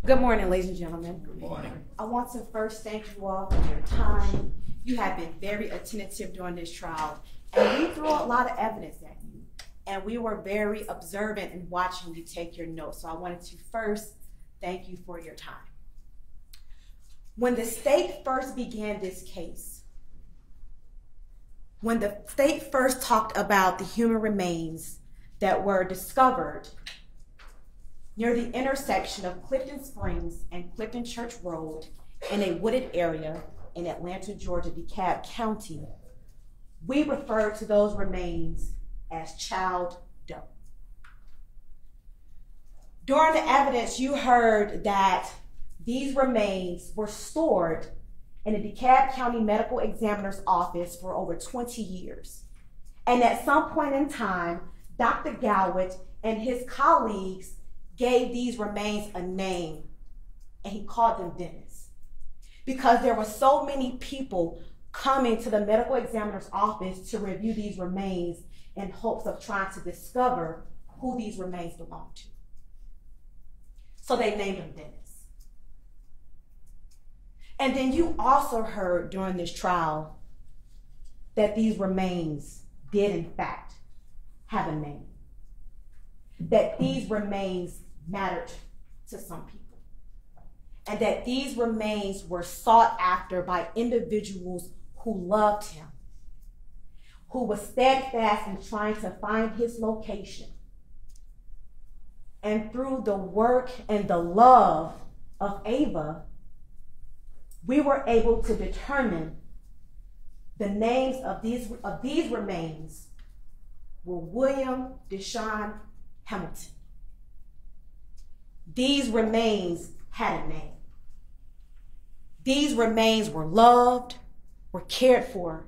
Good morning, ladies and gentlemen. Good morning. I want to first thank you all for your time. You have been very attentive during this trial, and we threw a lot of evidence at you, and we were very observant in watching you take your notes. So I wanted to first thank you for your time. When the state first began this case, when the state first talked about the human remains that were discovered near the intersection of Clifton Springs and Clifton Church Road in a wooded area in Atlanta, Georgia, DeKalb County, we referred to those remains as child doe. During the evidence, you heard that these remains were stored in the DeKalb County Medical Examiner's office for over 20 years. And at some point in time, Dr. Gowett and his colleagues gave these remains a name, and he called them Dennis. Because there were so many people coming to the medical examiner's office to review these remains in hopes of trying to discover who these remains belonged to. So they named him Dennis. And then you also heard during this trial that these remains did in fact have a name. That these remains mattered to some people. And that these remains were sought after by individuals who loved him, who was steadfast in trying to find his location. And through the work and the love of Ava, we were able to determine the names of these remains were William Tyshawn Hamilton. These remains had a name. These remains were loved, were cared for.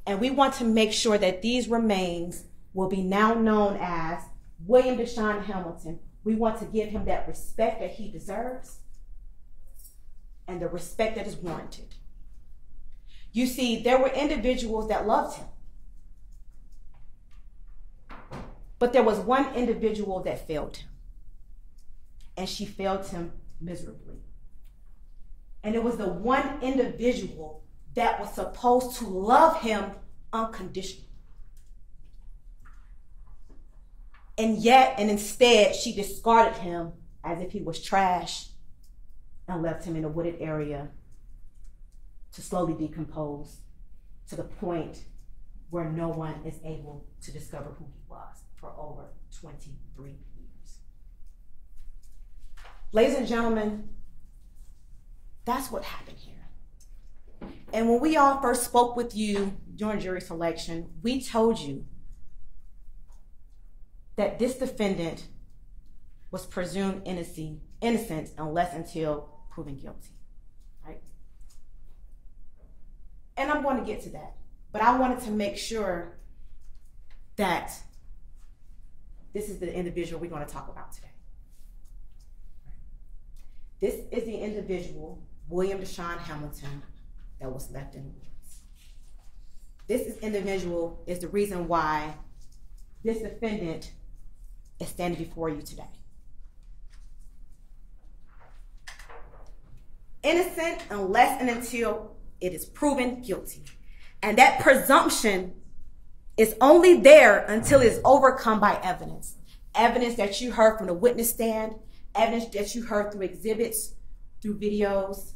And we want to make sure that these remains will be now known as William Tyshawn Hamilton. We want to give him that respect that he deserves and the respect that is warranted. You see, there were individuals that loved him. But there was one individual that failed him. And she failed him miserably. And it was the one individual that was supposed to love him unconditionally. And instead, she discarded him as if he was trash and left him in a wooded area to slowly decompose to the point where no one is able to discover who he was for over 23 years. Ladies and gentlemen, that's what happened here. And when we all first spoke with you during jury selection, we told you that this defendant was presumed innocent unless until proven guilty, right? And I'm going to get to that, but I wanted to make sure that this is the individual we're going to talk about today. This is the individual, William Tyshawn Hamilton, that was left in the woods. This individual is the reason why this defendant is standing before you today. Innocent unless and until it is proven guilty. And that presumption is only there until it's overcome by evidence. Evidence that you heard from the witness stand, evidence that you heard through exhibits, through videos.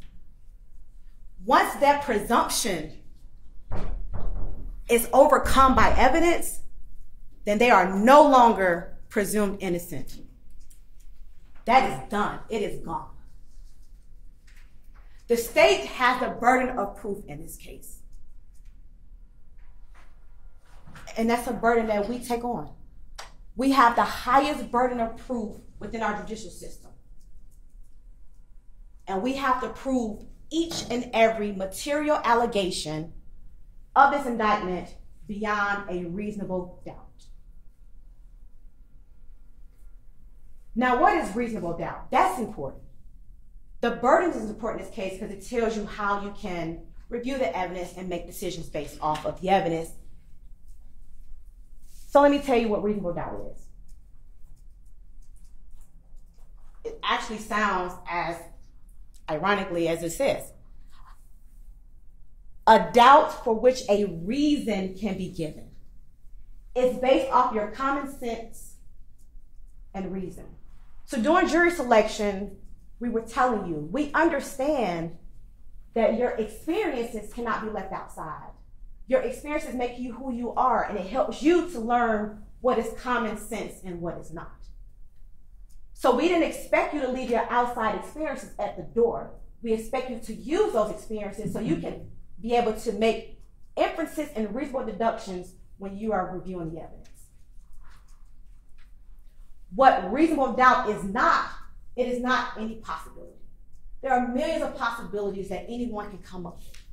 Once that presumption is overcome by evidence, then they are no longer presumed innocent. That is done. It is gone. The state has the burden of proof in this case. And that's a burden that we take on. We have the highest burden of proof within our judicial system. And we have to prove each and every material allegation of this indictment beyond a reasonable doubt. Now, what is reasonable doubt? That's important. The burden is important in this case because it tells you how you can review the evidence and make decisions based off of the evidence. So let me tell you what reasonable doubt is. it actually sounds as ironically as it says. A doubt for which a reason can be given. It's based off your common sense and reason. So during jury selection, we were telling you, we understand that your experiences cannot be left outside. Your experiences make you who you are, and it helps you to learn what is common sense and what is not. So we didn't expect you to leave your outside experiences at the door. We expect you to use those experiences so you can be able to make inferences and reasonable deductions when you are reviewing the evidence. What reasonable doubt is not, it is not any possibility. There are millions of possibilities that anyone can come up with.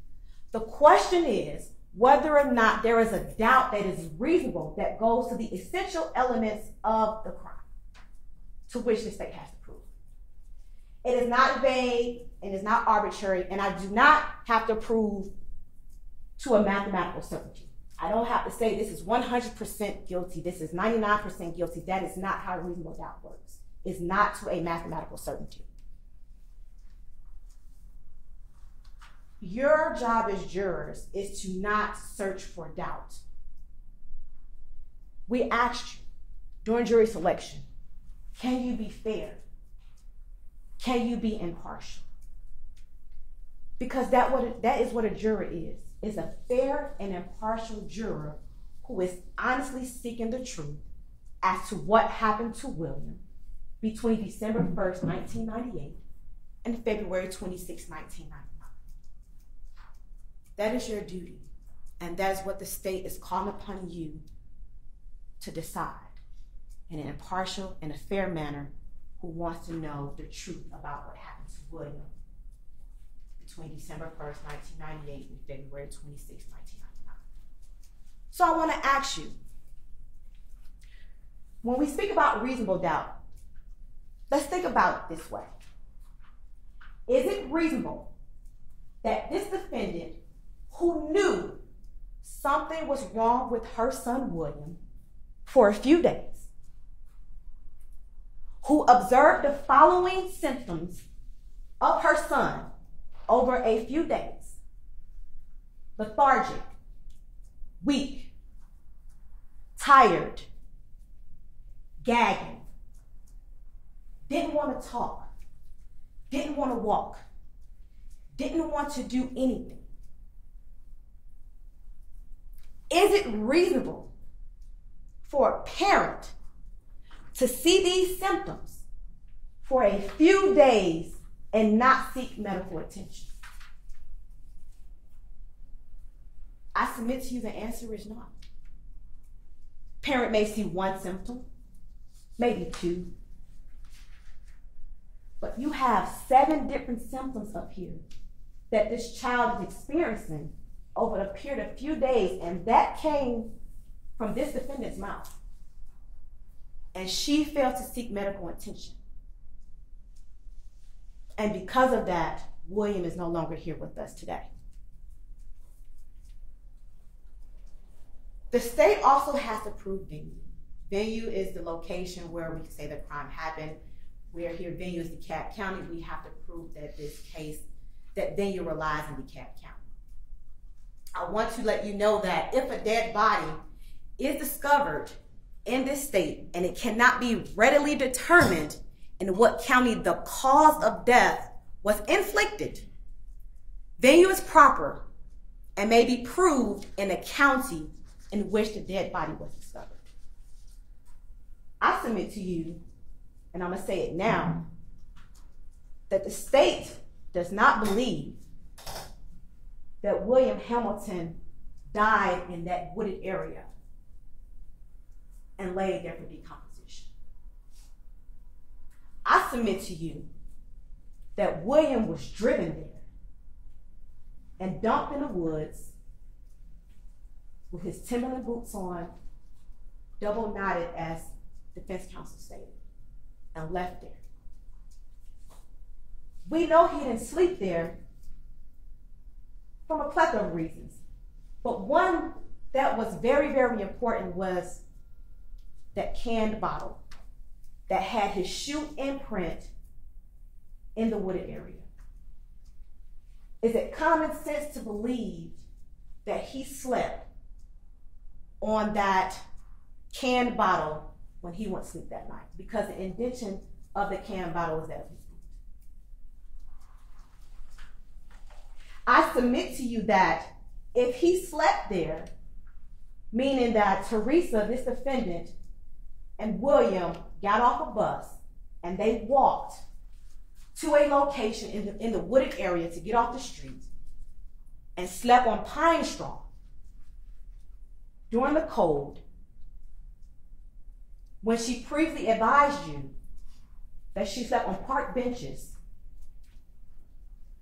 The question is whether or not there is a doubt that is reasonable that goes to the essential elements of the crime to which the state has to prove. It is not vague, it is not arbitrary, and I do not have to prove to a mathematical certainty. I don't have to say this is 100% guilty, this is 99% guilty. That is not how reasonable doubt works. It's not to a mathematical certainty. Your job as jurors is to not search for doubt. We asked you during jury selection, can you be fair? Can you be impartial? Because that is what a juror is a fair and impartial juror who is honestly seeking the truth as to what happened to William between December 1st, 1998 and February 26, 1999. That is your duty, and that is what the state is calling upon you to decide in an impartial and a fair manner who wants to know the truth about what happened to William between December 1st, 1998 and February 26, 1999. So I want to ask you, when we speak about reasonable doubt, let's think about it this way. Is it reasonable that this defendant, who knew something was wrong with her son William for a few days, who observed the following symptoms of her son over a few days: lethargic, weak, tired, gagging, didn't want to talk, didn't want to walk, didn't want to do anything? Is it reasonable for a parent to see these symptoms for a few days and not seek medical attention? I submit to you the answer is not. Parent may see one symptom, maybe two, but you have 7 different symptoms up here that this child is experiencing over a period of few days, and that came from this defendant's mouth. And she failed to seek medical attention. And because of that, William is no longer here with us today. The state also has to prove venue. Venue is the location where we can say the crime happened. We're here, venue is DeKalb County. We have to prove that this case, that venue relies in DeKalb County. I want to let you know that if a dead body is discovered in this state and it cannot be readily determined in what county the cause of death was inflicted, venue is proper and may be proved in the county in which the dead body was discovered. I submit to you, and I'm going to say it now, that the state does not believe that William Hamilton died in that wooded area and laid there for decomposition. I submit to you that William was driven there and dumped in the woods with his Timberland boots on, double knotted as defense counsel stated, and left there. We know he didn't sleep there from a plethora of reasons, but one that was very, very important was that canned bottle that had his shoe imprint in the wooded area? Is it common sense to believe that he slept on that canned bottle when he went to sleep that night? Because the indentation of the canned bottle was that of his boot. I submit to you that if he slept there, meaning that Teresa, this defendant, and William got off a bus and they walked to a location in the wooded area to get off the street and slept on pine straw during the cold, when she previously advised you that she slept on park benches,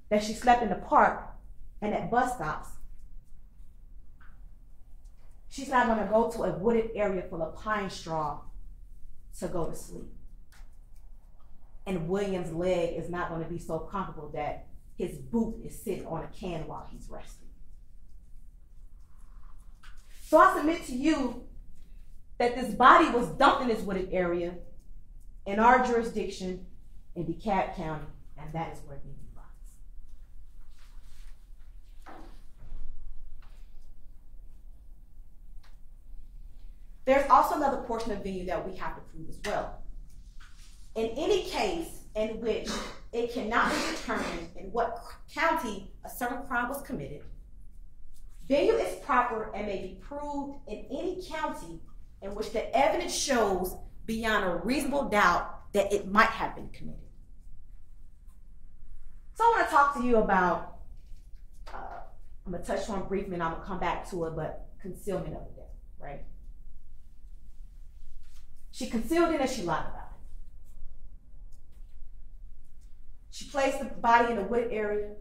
that she slept in the park and at bus stops, she's not going to go to a wooded area full of pine straw to go to sleep. And William's leg is not going to be so comfortable that his boot is sitting on a can while he's resting. So I submit to you that this body was dumped in this wooded area in our jurisdiction in DeKalb County, and that is where he lies. There's also another portion of venue that we have to prove as well. In any case in which it cannot be determined in what county a certain crime was committed, venue is proper and may be proved in any county in which the evidence shows beyond a reasonable doubt that it might have been committed. So I want to talk to you about, I'm going to touch on briefly and I'm going to come back to it, but concealment of the death, right? She concealed it and she lied about it. She placed the body in a wooded area.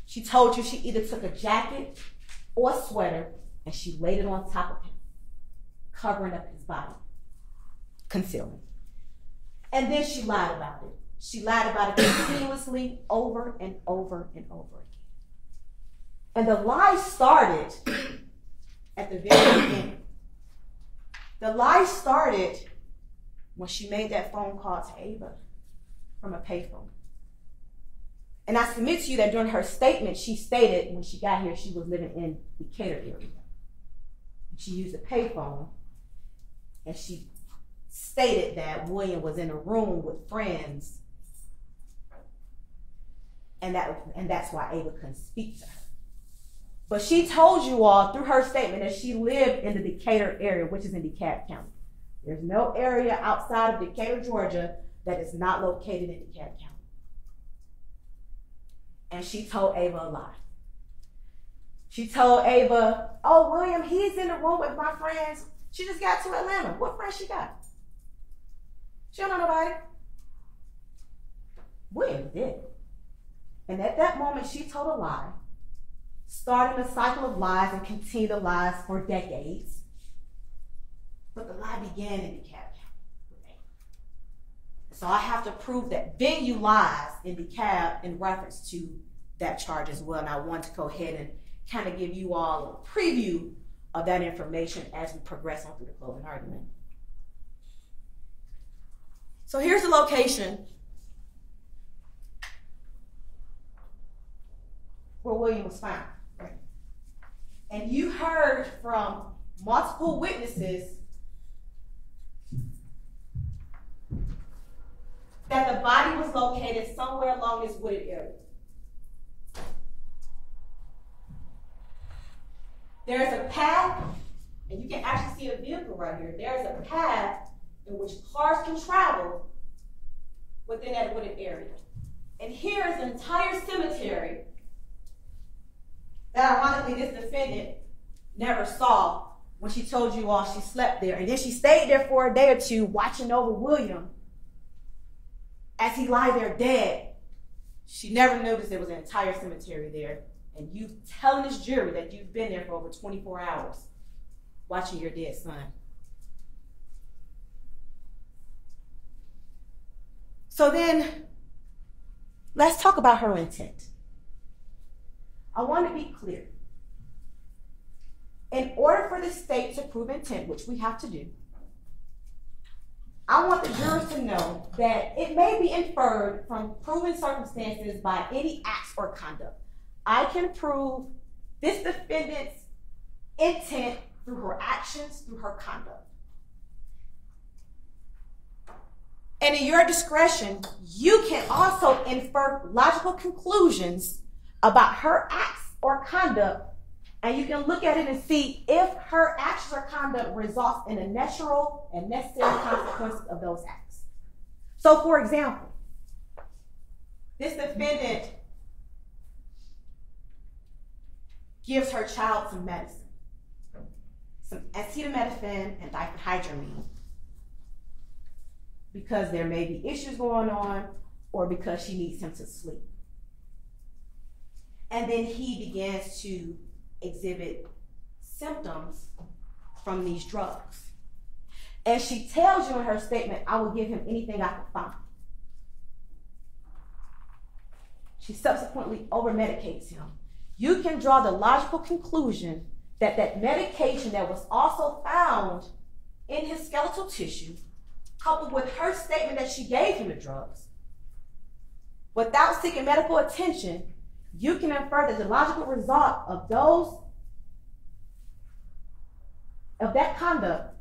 She told you she either took a jacket or a sweater and she laid it on top of him, covering up his body, concealing. And then she lied about it. She lied about it continuously over and over and over again. And the lie started at the very beginning. The lie started when she made that phone call to Ava from a payphone. And I submit to you that during her statement, she stated when she got here, she was living in the Decatur area. She used a payphone, and she stated that William was in a room with friends, and that's why Ava couldn't speak to her. But she told you all through her statement that she lived in the Decatur area, which is in DeKalb County. There's no area outside of Decatur, Georgia, that is not located in DeKalb County. And she told Ava a lie. She told Ava, oh, William, he's in the room with my friends. She just got to Atlanta. What friends she got? She don't know nobody. William did. And at that moment, she told a lie, starting a cycle of lies and continued the lies for decades. But the lie began in DeKalb County. So I have to prove that venue lies in DeKalb in reference to that charge as well. And I want to go ahead and kind of give you all a preview of that information as we progress on through the closing argument. So here's the location where William was found. Right? And you heard from multiple witnesses that the body was located somewhere along this wooded area. There's a path, and you can actually see a vehicle right here. There's a path in which cars can travel within that wooded area. And here's an entire cemetery that ironically this defendant never saw when she told you all she slept there. And then she stayed there for a day or two watching over William as he lied there dead. She never noticed there was an entire cemetery there. And you telling this jury that you've been there for over 24 hours watching your dead son. So then, let's talk about her intent. I want to be clear. In order for the state to prove intent, which we have to do, I I want the jurors to know that it may be inferred from proven circumstances by any acts or conduct. I can prove this defendant's intent through her actions, through her conduct. And in your discretion, you can also infer logical conclusions about her acts or conduct, and you can look at it and see if her actions or conduct results in the natural and necessary consequences of those acts. So, for example, this defendant gives her child some medicine, some acetaminophen and diphenhydramine, because there may be issues going on or because she needs him to sleep. And then he begins to exhibit symptoms from these drugs. And she tells you in her statement, I will give him anything I can find. She subsequently over-medicates him. You can draw the logical conclusion that that medication that was also found in his skeletal tissue, coupled with her statement that she gave him the drugs, without seeking medical attention, you can infer that the logical result of that conduct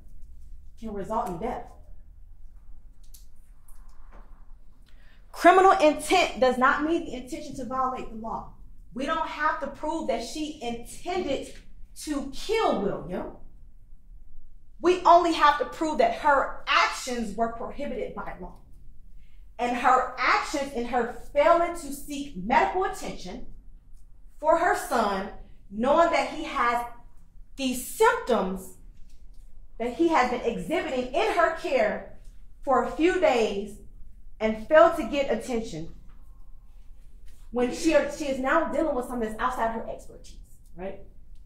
can result in death. Criminal intent does not mean the intention to violate the law. We don't have to prove that she intended to kill William. We only have to prove that her actions were prohibited by law. And her actions in her failing to seek medical attention for her son, knowing that he has these symptoms that he has been exhibiting in her care for a few days and failed to get attention, when she is now dealing with something that's outside her expertise, right?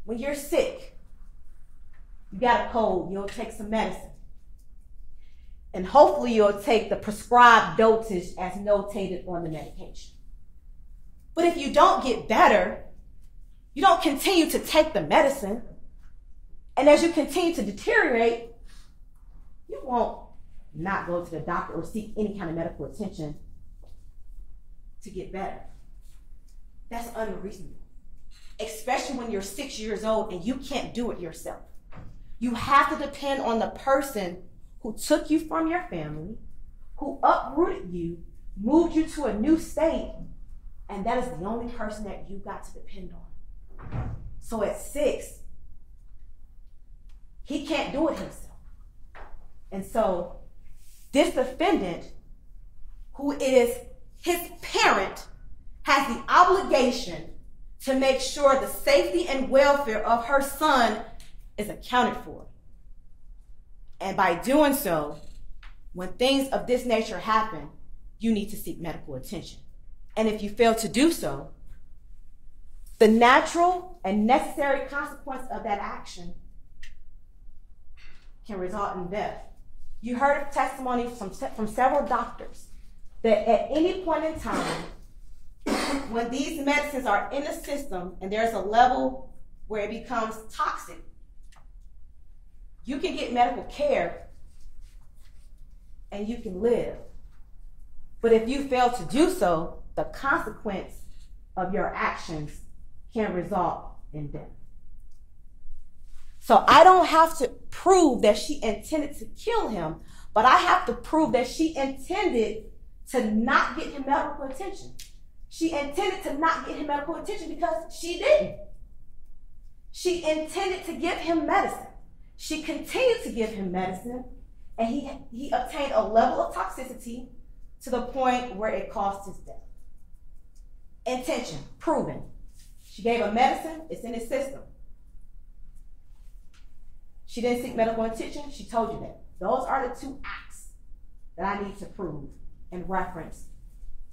When you're sick, you got a cold, you'll take some medicine. And hopefully you'll take the prescribed dosage as notated on the medication. But if you don't get better, you don't continue to take the medicine. And as you continue to deteriorate, you won't not go to the doctor or seek any kind of medical attention to get better. That's unreasonable, especially when you're 6 years old and you can't do it yourself. You have to depend on the person who took you from your family, who uprooted you, moved you to a new state, and that is the only person that you got to depend on. So at 6, he can't do it himself. And so this defendant, who is his parent, has the obligation to make sure the safety and welfare of her son is accounted for. And by doing so, when things of this nature happen, you need to seek medical attention. And if you fail to do so, the natural and necessary consequence of that action can result in death. You heard of testimony from several doctors that at any point in time, when these medicines are in the system and there's a level where it becomes toxic, you can get medical care and you can live. But if you fail to do so, the consequence of your actions can result in death. So I don't have to prove that she intended to kill him, but I have to prove that she intended to not get him medical attention. She intended to not get him medical attention because she didn't. She intended to give him medicine. She continued to give him medicine, and he obtained a level of toxicity to the point where it caused his death. Intention, proven. She gave him medicine, it's in his system. She didn't seek medical attention, she told you that. Those are the 2 acts that I need to prove in reference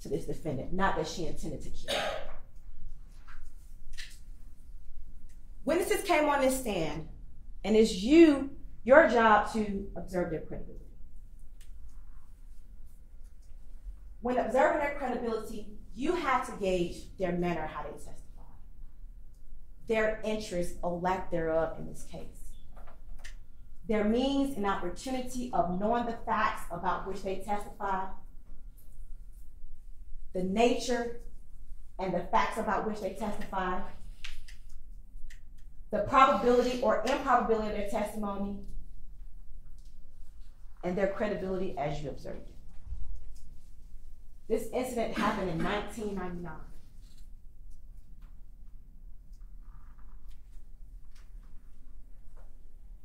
to this defendant, not that she intended to kill. Witnesses came on this stand, and it's your job to observe their credibility. When observing their credibility, you have to gauge their manner, how they testify, their interest or lack thereof in this case. their means and opportunity of knowing the facts about which they testify, the nature and the facts about which they testify, the probability or improbability of their testimony, and their credibility as you observed it. This incident happened in 1999.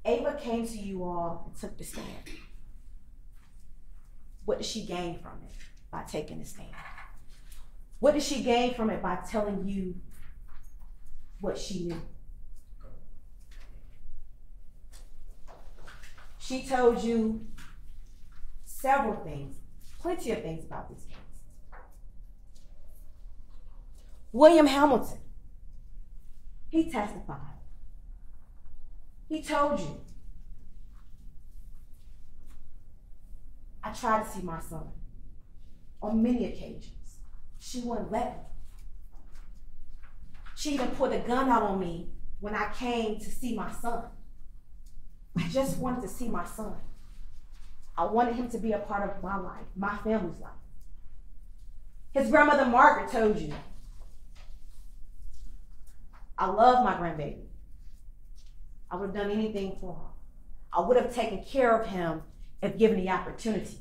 Ava came to you all and took the stand. What did she gain from it by taking the stand? What did she gain from it by telling you what she knew? She told you several things, plenty of things about this case. William Hamilton, he testified. He told you, I tried to see my son on many occasions. She wouldn't let me. She even put a gun out on me when I came to see my son. I just wanted to see my son. I wanted him to be a part of my life, my family's life. His grandmother Margaret told you, I love my grandbaby. I would have done anything for him. I would have taken care of him if given the opportunity.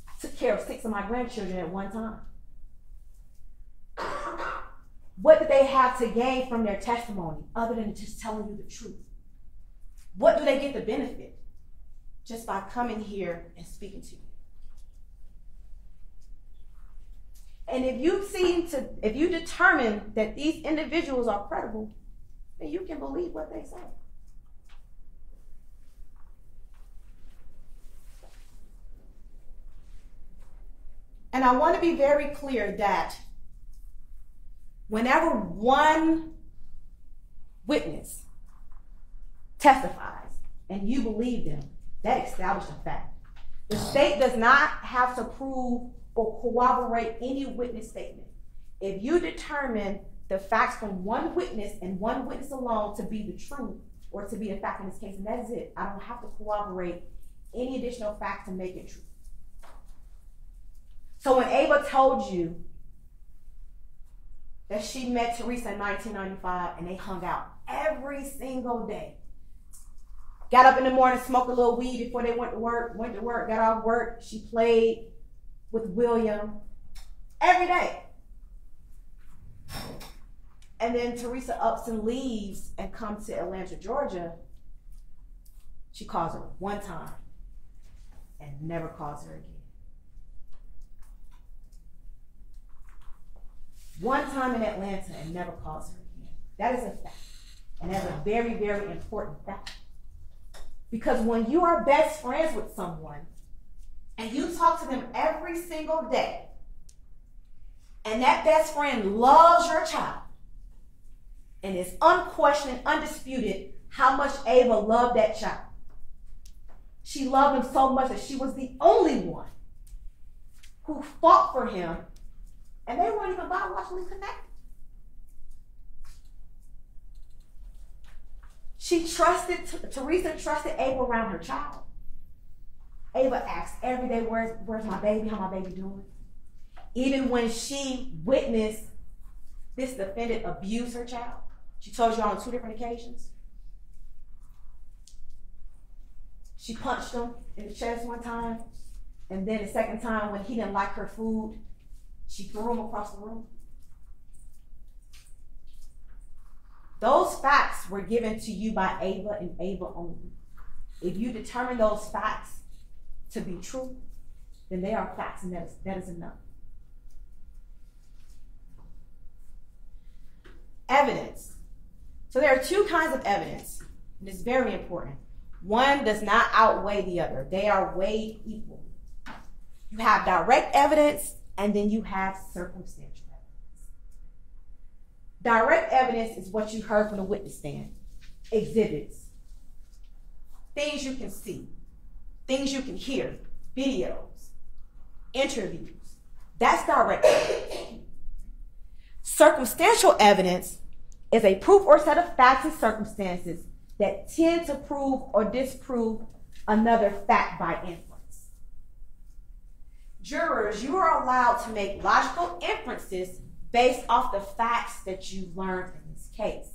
I took care of 6 of my grandchildren at one time. What did they have to gain from their testimony other than just telling you the truth? What do they get the benefit just by coming here and speaking to you? And if you determine that these individuals are credible, then you can believe what they say. And I want to be very clear that whenever one witness testifies and you believe them, that establishes a fact. The state does not have to prove or corroborate any witness statement. If you determine the facts from one witness and one witness alone to be the truth or to be a fact in this case, and that is it. I don't have to corroborate any additional facts to make it true. So when Ava told you that she met Teresa in 1995 and they hung out every single day, got up in the morning, smoked a little weed before they went to work, got off work, she played with William every day. And then Teresa ups and leaves and comes to Atlanta, Georgia. She calls her one time and never calls her again. One time in Atlanta and never calls her again. That is a fact. And that's a very, very important fact. Because when you are best friends with someone and you talk to them every single day, and that best friend loves your child, and it's unquestioned, undisputed how much Ava loved that child. She loved him so much that she was the only one who fought for him, and they weren't even biologically connected. Teresa trusted Ava around her child. Ava asked every day, where's my baby? How my baby doing? Even when she witnessed this defendant abuse her child, she told you on 2 different occasions. She punched him in the chest one time, and then the second time when he didn't like her food, she threw him across the room. Those facts were given to you by Ava and Ava only. If you determine those facts to be true, then they are facts, and that is enough. Evidence. So there are 2 kinds of evidence, and it's very important. One does not outweigh the other. They are weighed equally. You have direct evidence, and then you have circumstantial evidence. Direct evidence is what you heard from the witness stand. Exhibits. Things you can see. Things you can hear. Videos. Interviews. That's direct evidence. Circumstantial evidence is a proof or set of facts and circumstances that tend to prove or disprove another fact by inference. Jurors, you are allowed to make logical inferences based off the facts that you learned in this case.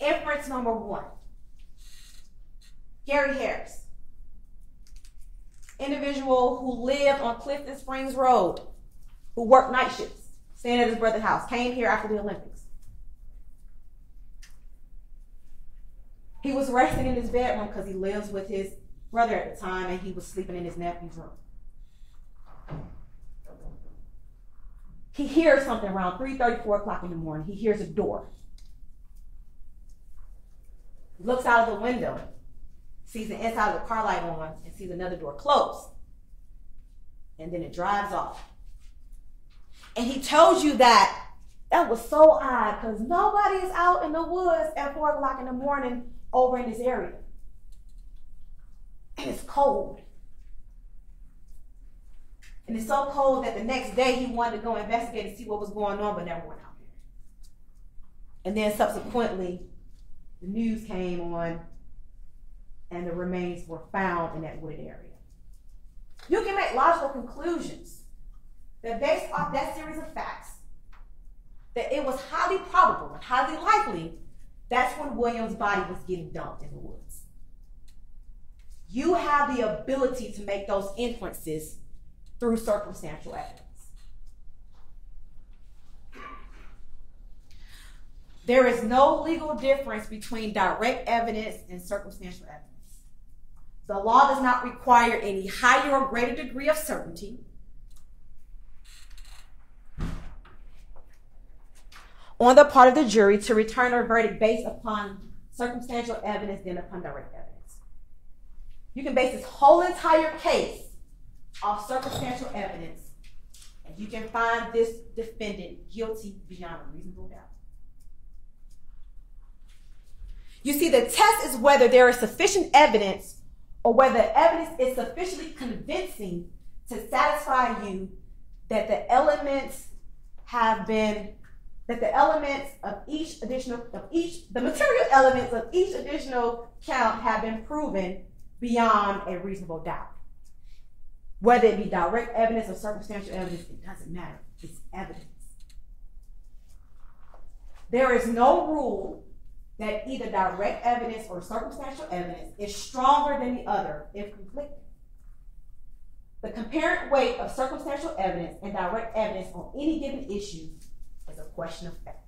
Inference number 1. Gary Harris, individual who lived on Clifton Springs Road, who worked night shifts, staying at his brother's house, came here after the Olympics. He was resting in his bedroom because he lives with his brother at the time, and he was sleeping in his nephew's room. He hears something around 3:30, 4 o'clock in the morning. He hears a door. He looks out of the window, sees the inside of the car light on, and sees another door closed. And then it drives off. And he tells you that was so odd because nobody is out in the woods at 4 o'clock in the morning over in this area. And it's cold. And it's so cold that the next day he wanted to go investigate and see what was going on, but never went out there. And then subsequently, the news came on and the remains were found in that wooded area. You can make logical conclusions that based off that series of facts, that it was highly probable and highly likely that's when William's body was getting dumped in the woods. You have the ability to make those inferences through circumstantial evidence. There is no legal difference between direct evidence and circumstantial evidence. The law does not require any higher or greater degree of certainty on the part of the jury to return a verdict based upon circumstantial evidence than upon direct evidence. You can base this whole entire case off circumstantial evidence, and you can find this defendant guilty beyond a reasonable doubt. You see, the test is whether there is sufficient evidence or whether evidence is sufficiently convincing to satisfy you that the elements have been, that the elements of each additional, the material elements of each additional count have been proven beyond a reasonable doubt. Whether it be direct evidence or circumstantial evidence, it doesn't matter. It's evidence. There is no rule that either direct evidence or circumstantial evidence is stronger than the other if conflicting. The comparative weight of circumstantial evidence and direct evidence on any given issue is a question of fact.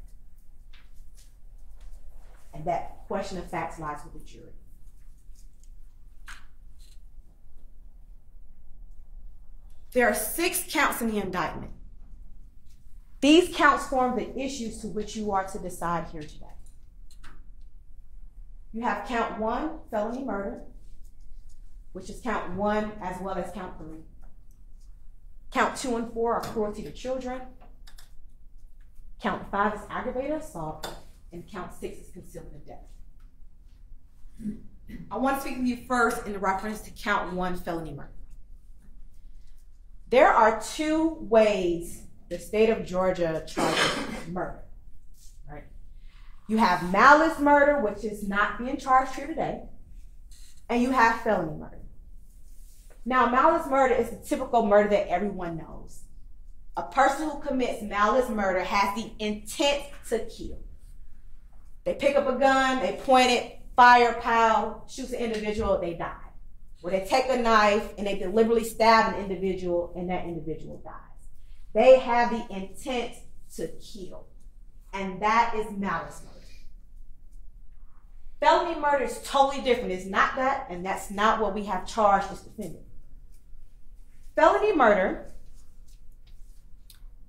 And that question of facts lies with the jury. There are 6 counts in the indictment. These counts form the issues to which you are to decide here today. You have count 1, felony murder, which is count 1 as well as count 3. Count 2 and 4 are cruelty to children. Count 5 is aggravated assault, and count 6 is concealment of death. I want to speak with you first in reference to count 1, felony murder. There are 2 ways the state of Georgia charges murder, right? You have malice murder, which is not being charged here today, and you have felony murder. Now, malice murder is the typical murder that everyone knows. A person who commits malice murder has the intent to kill. They pick up a gun, they point it, fire, pow, shoots an individual, they die. Or they take a knife and they deliberately stab an individual and that individual dies. They have the intent to kill, and that is malice murder. Felony murder is totally different. It's not that, and that's not what we have charged this defendant. Felony murder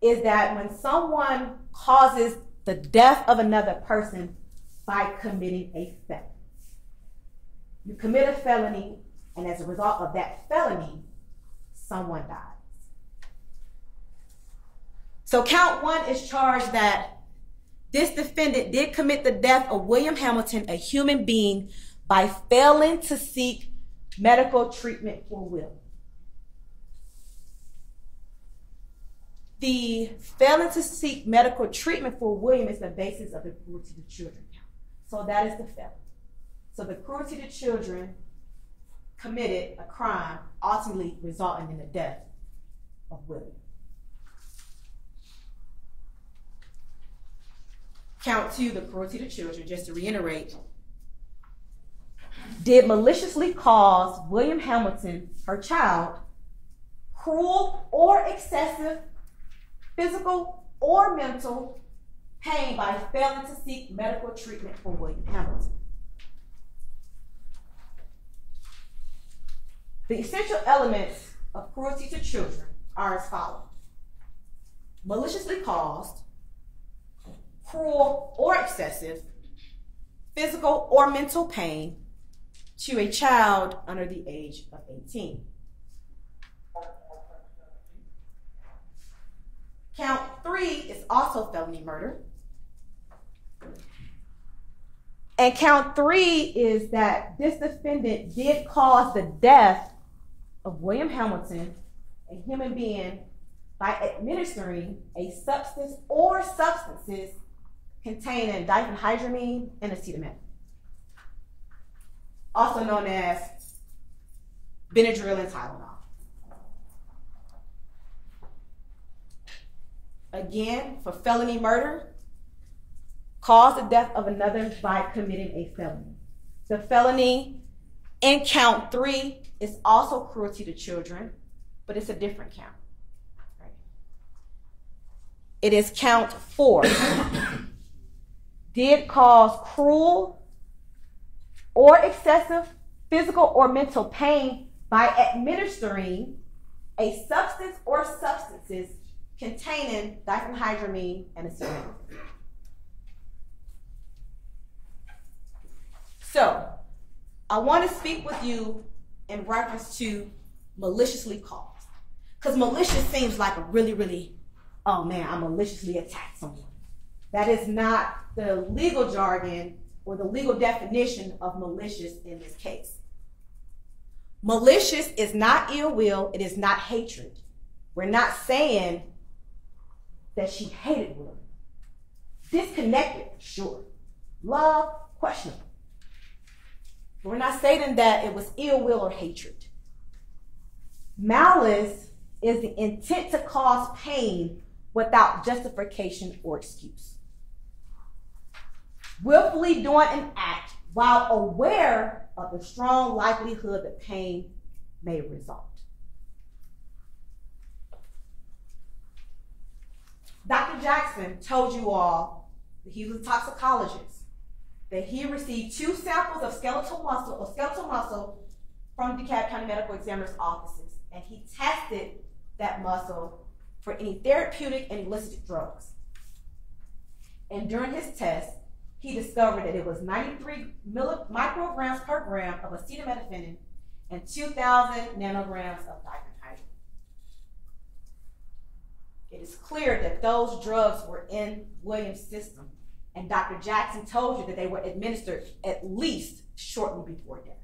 is that when someone causes the death of another person by committing a felony. You commit a felony, and as a result of that felony, someone dies. So count 1 is charged that this defendant did commit the death of William Hamilton, a human being, by failing to seek medical treatment for Will. The failing to seek medical treatment for William is the basis of the cruelty to children count. So that is the felony. So the cruelty to children committed a crime ultimately resulting in the death of William. Count 2, the cruelty to children, just to reiterate, did maliciously cause William Hamilton, her child, cruel or excessive physical or mental pain by failing to seek medical treatment for William Hamilton. The essential elements of cruelty to children are as follows: maliciously caused, cruel or excessive physical or mental pain to a child under the age of 18. Count 3 is also felony murder. And count 3 is that this defendant did cause the death of William Hamilton, a human being, by administering a substance or substances containing diphenhydramine and acetaminophen, also known as Benadryl and Tylenol. Again, for felony murder, cause the death of another by committing a felony. The felony in count 3 is also cruelty to children, but it's a different count. Right? It is count 4. Did cause cruel or excessive physical or mental pain by administering a substance or substances containing diphenhydramine and acetaminophen. So, I want to speak with you in reference to maliciously caused. Because malicious seems like a really, oh man, I maliciously attacked someone. That is not the legal jargon or the legal definition of malicious in this case. Malicious is not ill will, it is not hatred. We're not saying that she hated William. Disconnected, sure. Love, questionable. We're not stating that it was ill will or hatred. Malice is the intent to cause pain without justification or excuse. Willfully doing an act while aware of the strong likelihood that pain may result. Dr. Jackson told you all that he was a toxicologist, that he received 2 samples of skeletal muscle from DeKalb County Medical Examiner's offices, and he tested that muscle for any therapeutic and illicit drugs. And during his test, he discovered that it was 93 micrograms per gram of acetaminophen and 2,000 nanograms of diphenhydramine. It is clear that those drugs were in William's system, and Dr. Jackson told you that they were administered at least shortly before death.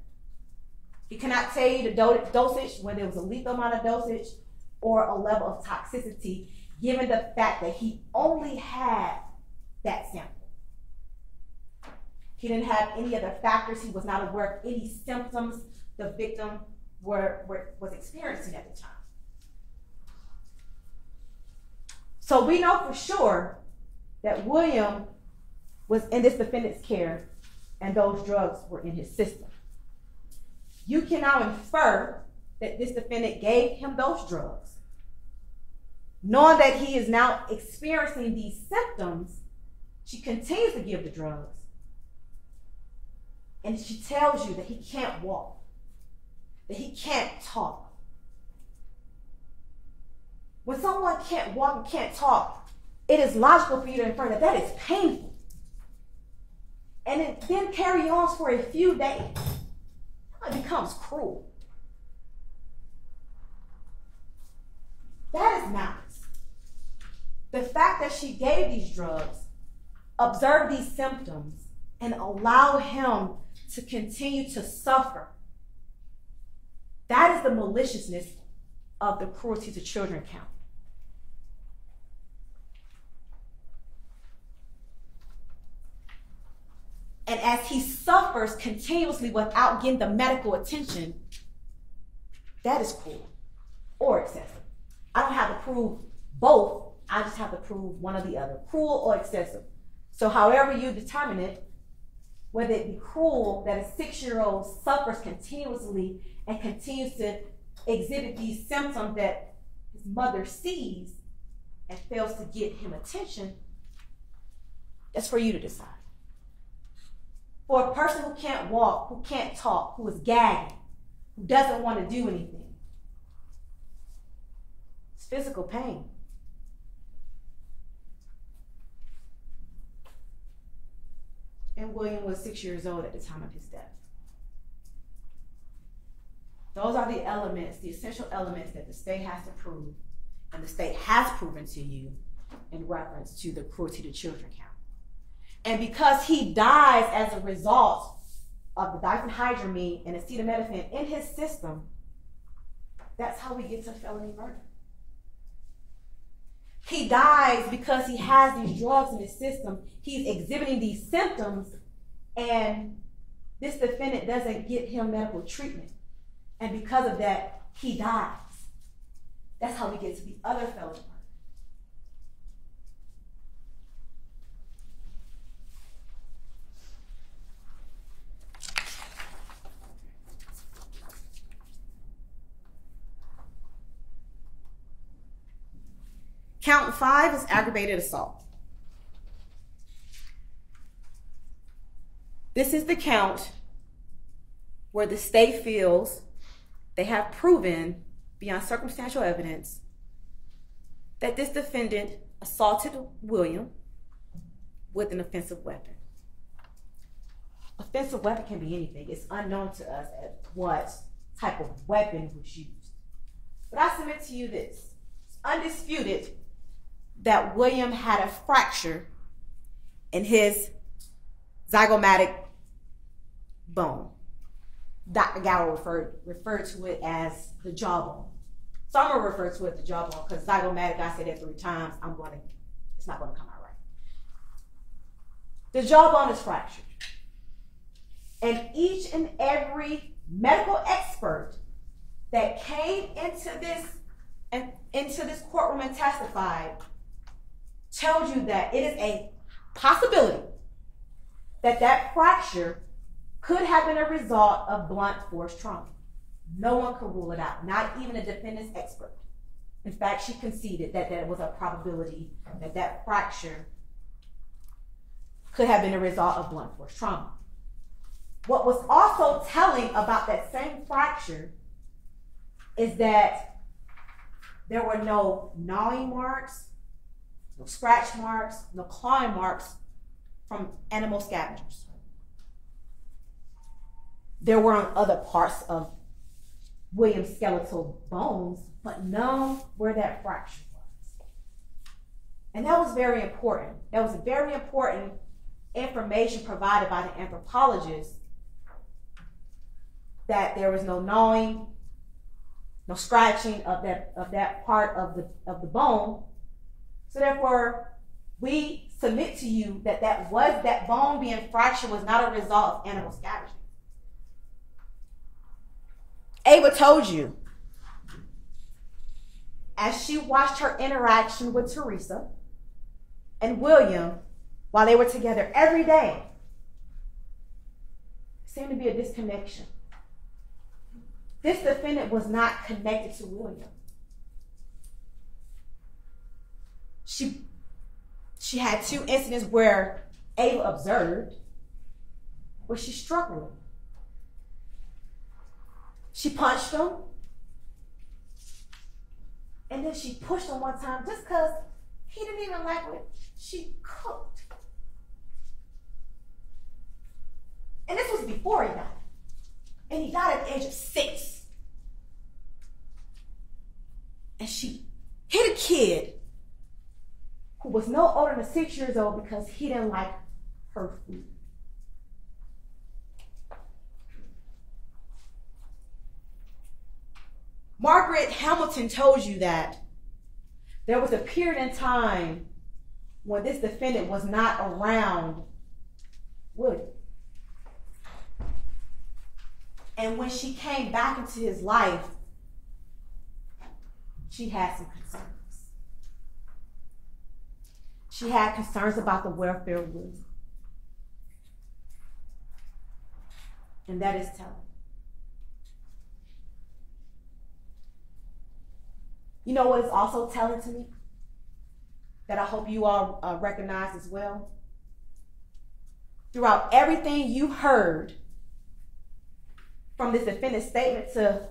He cannot tell you the dosage, whether it was a lethal amount of dosage or a level of toxicity, given the fact that he only had that sample. He didn't have any other factors. He was not aware of any symptoms the victim was experiencing at the time. So we know for sure that William was in this defendant's care and those drugs were in his system. You can now infer that this defendant gave him those drugs. Knowing that he is now experiencing these symptoms, she continues to give the drugs. And she tells you that he can't walk, that he can't talk. When someone can't walk and can't talk, it is logical for you to infer that that is painful. And it then carry on for a few days. It becomes cruel. That is malice. The fact that she gave these drugs, observed these symptoms, and allow him to continue to suffer, that is the maliciousness of the cruelty to children count. and as he suffers continuously without getting the medical attention, that is cruel or excessive. I don't have to prove both. I just have to prove one or the other, cruel or excessive. So however you determine it, whether it be cruel that a 6-year-old suffers continuously and continues to exhibit these symptoms that his mother sees and fails to get him attention, that's for you to decide. For a person who can't walk, who can't talk, who is gagging, who doesn't want to do anything, it's physical pain. And William was 6 years old at the time of his death. Those are the elements, the essential elements that the state has to prove, and the state has proven to you in reference to the cruelty to children count. And because he dies as a result of the diphenhydramine and acetaminophen in his system, that's how we get to felony murder. He dies because he has these drugs in his system. He's exhibiting these symptoms, and this defendant doesn't get him medical treatment. And because of that, he dies. That's how we get to the other felony murder. Count 5 is aggravated assault. This is the count where the state feels they have proven beyond circumstantial evidence that this defendant assaulted William with an offensive weapon. Offensive weapon can be anything. It's unknown to us at what type of weapon was used. But I submit to you this. It's undisputed that William had a fracture in his zygomatic bone. Dr. Gower referred to it as the jawbone. So I'm going to refer to it as the jawbone because zygomatic, I said that 3 times, it's not going to come out right. The jawbone is fractured. And each and every medical expert that came into this courtroom and testified tells you that it is a possibility that that fracture could have been a result of blunt force trauma. No one could rule it out, not even a defendant's expert. In fact, she conceded that there was a probability that that fracture could have been a result of blunt force trauma. What was also telling about that same fracture is that there were no gnawing marks, no scratch marks, no clawing marks from animal scavengers. There were on other parts of William's skeletal bones, but none where that fracture was. And that was very important. That was very important information provided by the anthropologist, that there was no gnawing, no scratching of that part of the bone. So therefore, we submit to you that bone being fractured was not a result of animal scavenging. Ava told you, as she watched her interaction with Teresa and William while they were together every day, there seemed to be a disconnection. This defendant was not connected to William. She had 2 incidents where Ava observed where she struck William. She punched him, and then she pushed him one time just because he didn't even like what she cooked. And this was before he died. And he died at the age of 6. And she hit a kid who was no older than 6 years old because he didn't like her food. Margaret Hamilton told you that there was a period in time when this defendant was not around William. And when she came back into his life, she had some concerns. She had concerns about the welfare of William. And that is telling. You know what is also telling to me? That I hope you all recognize as well? Throughout everything you heard from this defendant's statement to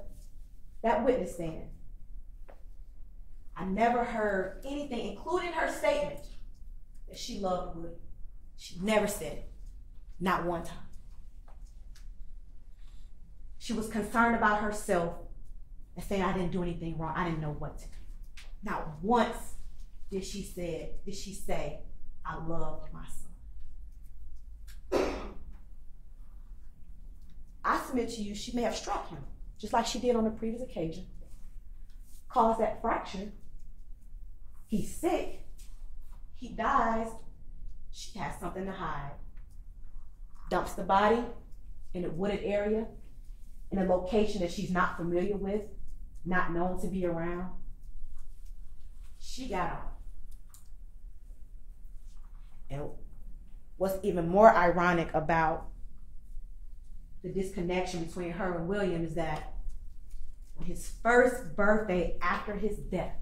that witness stand, I never heard anything, including her statement, that she loved Woody. She never said it. Not one time. She was concerned about herself and saying, I didn't do anything wrong. I didn't know what to do. Not once did she say, I loved my son. I submit to you, she may have struck him, just like she did on the previous occasion, caused that fracture. He's sick. He dies. She has something to hide. Dumps the body in a wooded area, in a location that she's not familiar with, not known to be around. She got on. And what's even more ironic about the disconnection between her and William is that on his first birthday after his death,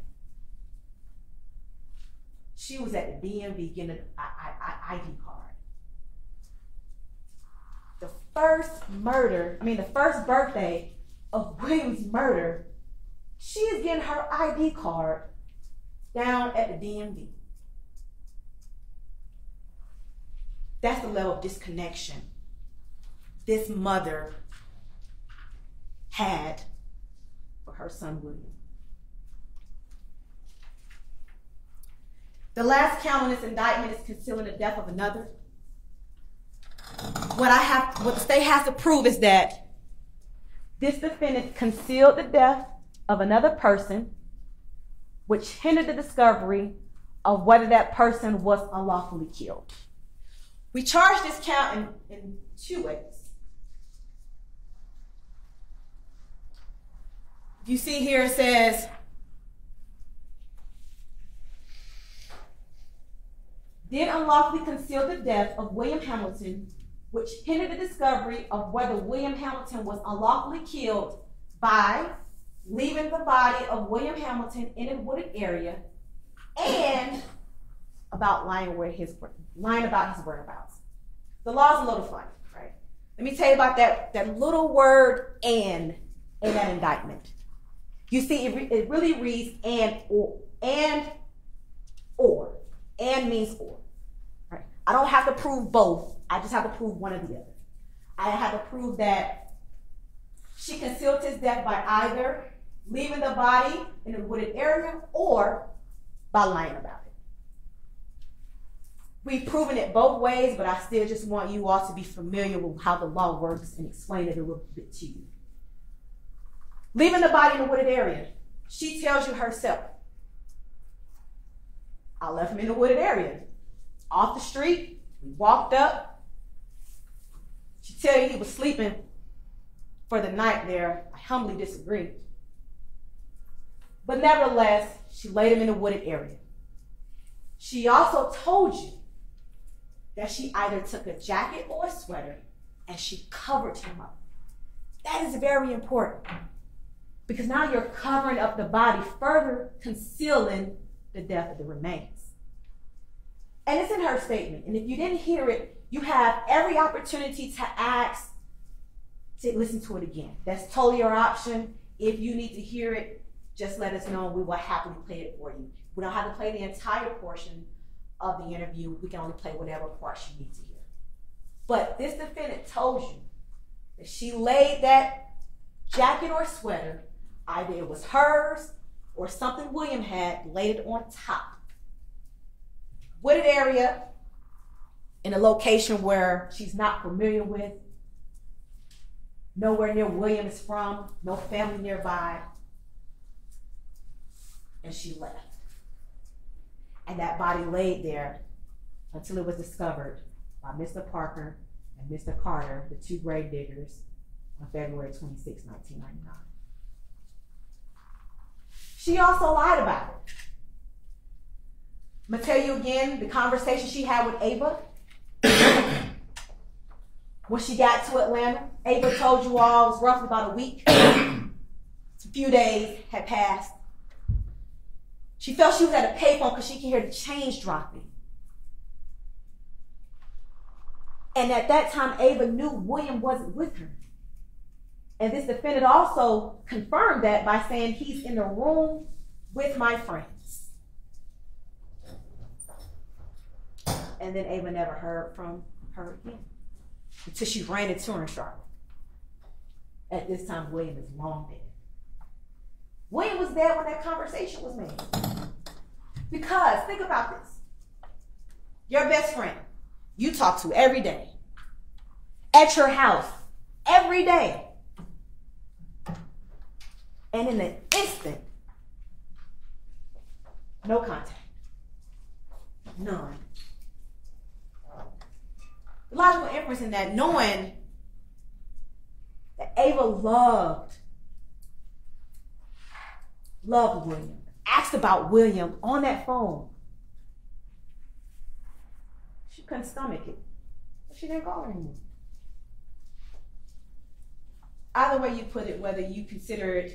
she was at the DMV getting an ID card. The first birthday of William's murder, she is getting her ID card down at the DMV. That's the level of disconnection this mother had for her son William. The last count on this indictment is concealing the death of another. What the state has to prove is that this defendant concealed the death of another person, which hindered the discovery of whether that person was unlawfully killed. We charge this count in two ways. You see here it says, did unlawfully conceal the death of William Hamilton, which hindered the discovery of whether William Hamilton was unlawfully killed by leaving the body of William Hamilton in a wooded area and about lying about his whereabouts. The law's a little funny, right? Let me tell you about that little word "and" in that indictment. You see, it really reads "and" or. And means or. Right? I don't have to prove both. I just have to prove one or the other. I have to prove that she concealed his death by either leaving the body in a wooded area or by lying about it. We've proven it both ways, but I still just want you all to be familiar with how the law works and explain it a little bit to you. Leaving the body in a wooded area. She tells you herself, I left him in a wooded area. Off the street, we walked up. She tell you he was sleeping for the night there. I humbly disagree. But nevertheless, she laid him in a wooded area. She also told you that she either took a jacket or a sweater and she covered him up. That is very important because now you're covering up the body, further concealing the death of the remains. And it's in her statement. And if you didn't hear it, you have every opportunity to ask to listen to it again. That's totally your option. If you need to hear it, just let us know. We will happily play it for you. We don't have to play the entire portion of the interview. We can only play whatever parts you need to hear. But this defendant told you that she laid that jacket or sweater, either it was hers or something William had, laid it on top. Wooded area in a location where she's not familiar with, nowhere near William is from, no family nearby, and she left. And that body laid there until it was discovered by Mr. Parker and Mr. Carter, the two grave diggers, on February 26, 1999. She also lied about it. I'm going to tell you again the conversation she had with Ava. When she got to Atlanta, Ava told you all it was roughly about a week. A few days had passed. She felt she was at a payphone because she could hear the change dropping. And at that time, Ava knew William wasn't with her. And this defendant also confirmed that by saying he's in the room with my friends. And then Ava never heard from her again until she ran into her in Charlotte. At this time, William is long dead. William was dead when that conversation was made. Because, think about this. Your best friend, you talk to every day, at your house, every day. And in an instant, no contact. None. The logical inference in that, knowing that Ava loved William, asked about William on that phone. She couldn't stomach it. She didn't call her anymore. Either way you put it, whether you considered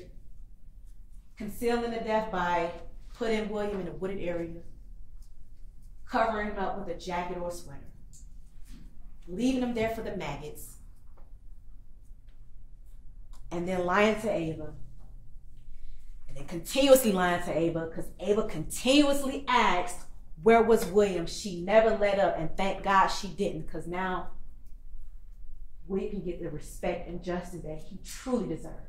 concealing the death by putting William in a wooded area, covering him up with a jacket or a sweater, leaving him there for the maggots, and then lying to Ava, and then continuously lying to Ava because Ava continuously asked, where was William? She never let up, and thank God she didn't, because now William can get the respect and justice that he truly deserves.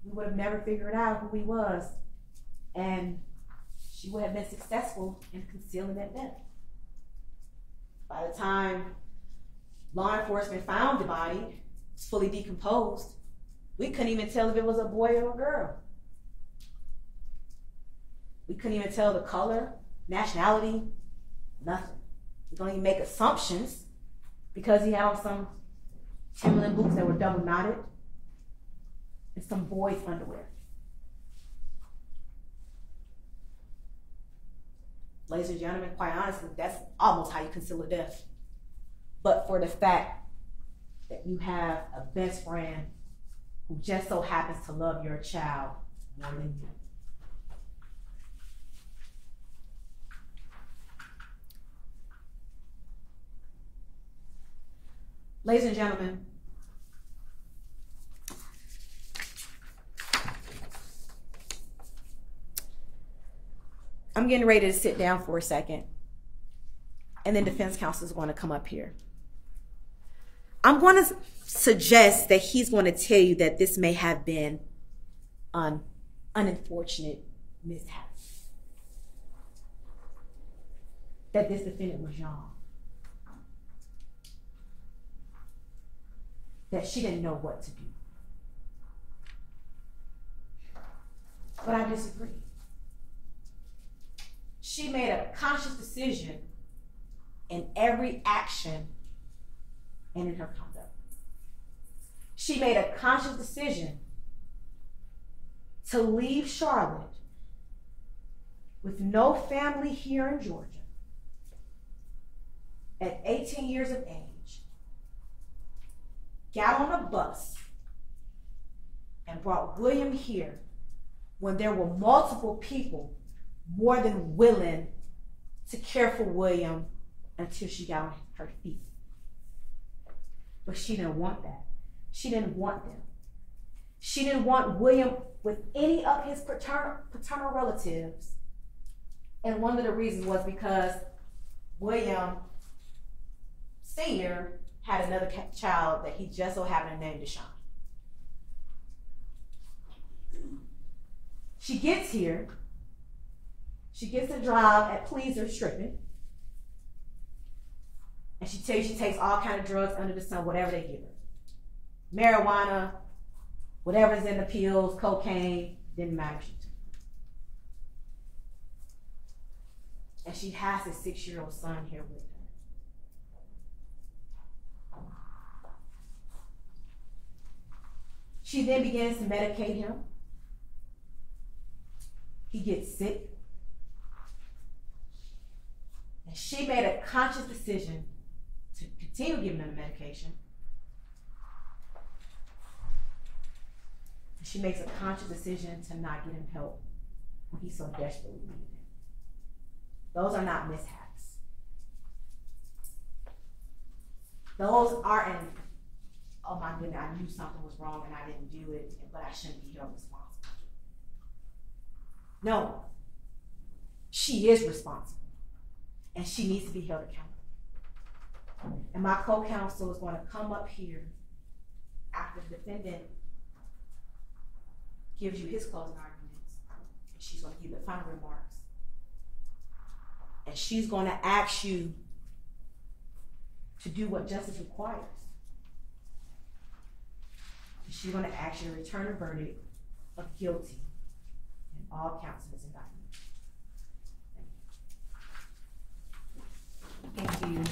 We would have never figured out who he was, and she would have been successful in concealing that death. By the time law enforcement found the body, it's fully decomposed, we couldn't even tell if it was a boy or a girl. We couldn't even tell the color, nationality, nothing. We don't even make assumptions because he had on some Timberland boots that were double knotted and some boys' underwear. Ladies and gentlemen, quite honestly, that's almost how you conceal a death. But for the fact that you have a best friend who just so happens to love your child more than you. Ladies and gentlemen, I'm getting ready to sit down for a second, and then defense counsel is going to come up here. I'm going to suggest that he's going to tell you that this may have been an unfortunate mishap, that this defendant was young, that she didn't know what to do. But I disagree. She made a conscious decision in every action and in her conduct. She made a conscious decision to leave Charlotte with no family here in Georgia at 18 years of age, got on a bus and brought William here when there were multiple people more than willing to care for William until she got on her feet. But she didn't want that. She didn't want them. She didn't want William with any of his paternal relatives. And one of the reasons was because William Sr. had another child that he just so happened to name Tyshawn. She gets here. She gets a job at Pleaser stripping. And she tells you she takes all kinds of drugs under the sun, whatever they give her. Marijuana, whatever's in the pills, cocaine, didn't matter. And she has a 6-year-old son here with her. She then begins to medicate him. He gets sick. And she made a conscious decision to continue giving him the medication. And she makes a conscious decision to not get him help when he so desperately needed it. Those are not mishaps. Those aren't, oh my goodness, I knew something was wrong and I didn't do it, but I shouldn't be held responsible. No, she is responsible and she needs to be held accountable. And my co-counsel is going to come up here after the defendant gives you his closing arguments, and she's going to give the final remarks. And she's going to ask you to do what justice requires. And she's going to ask you to return a verdict of guilty in all counts of this indictment. Thank you.